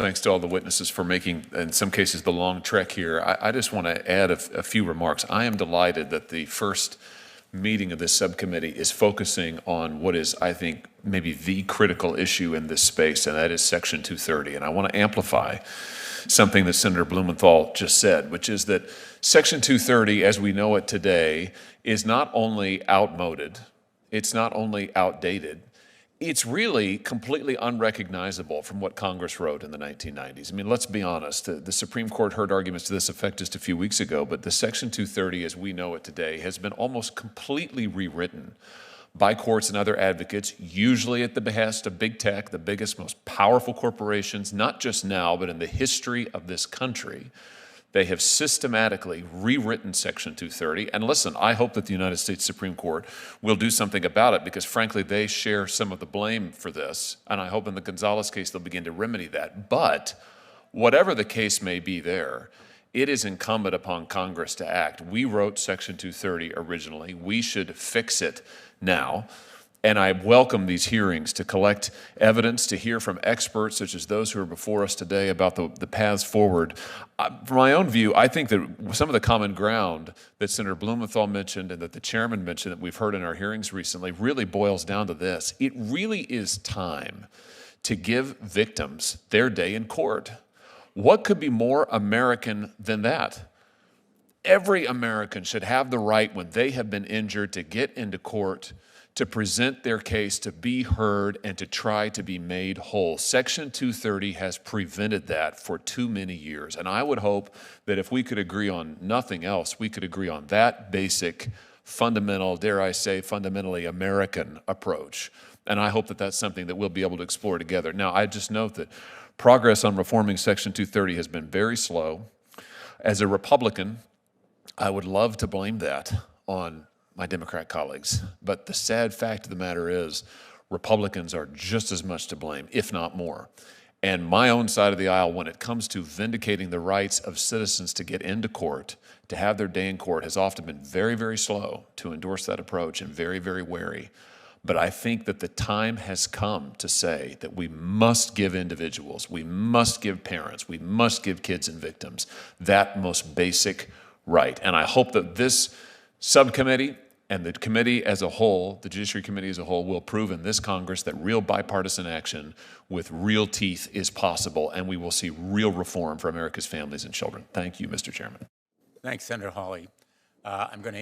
Thanks to all the witnesses for making, in some cases, the long trek here. I just want to add a few remarks. I am delighted that the first meeting of this subcommittee is focusing on what is, I think, maybe the critical issue in this space, and that is Section 230. And I want to amplify something that Senator Blumenthal just said, which is that Section 230, as we know it today, is not only outmoded, it's not only outdated, it's really completely unrecognizable from what Congress wrote in the 1990s. I mean, let's be honest. The Supreme Court heard arguments to this effect just a few weeks ago, but the Section 230, as we know it today, has been almost completely rewritten by courts and other advocates, usually at the behest of big tech, the biggest, most powerful corporations, not just now, but in the history of this country. They have systematically rewritten Section 230. And listen, I hope that the United States Supreme Court will do something about it because, frankly, they share some of the blame for this. And I hope in the Gonzalez case they'll begin to remedy that. But whatever the case may be there, it is incumbent upon Congress to act. We wrote Section 230 originally. We should fix it now. And I welcome these hearings to collect evidence, to hear from experts such as those who are before us today about the paths forward. From my own view, I think that some of the common ground that Senator Blumenthal mentioned and that the chairman mentioned that we've heard in our hearings recently really boils down to this. It really is time to give victims their day in court. What could be more American than that? Every American should have the right when they have been injured to get into court, to present their case, to be heard, and to try to be made whole. Section 230 has prevented that for too many years. And I would hope that if we could agree on nothing else, we could agree on that basic, fundamental, dare I say, fundamentally American approach. And I hope that that's something that we'll be able to explore together. Now, I just note that progress on reforming Section 230 has been very slow. As a Republican, I would love to blame that on my Democrat colleagues. But the sad fact of the matter is Republicans are just as much to blame, if not more. And my own side of the aisle, when it comes to vindicating the rights of citizens to get into court, to have their day in court, has often been very, very slow to endorse that approach and very, very wary. But I think that the time has come to say that we must give individuals, we must give parents, we must give kids and victims that most basic right. And I hope that this subcommittee and the committee as a whole, the Judiciary Committee as a whole, will prove in this Congress that real bipartisan action with real teeth is possible, and we will see real reform for America's families and children. Thank you, Mr. Chairman. Thanks, Senator Hawley. I'm going to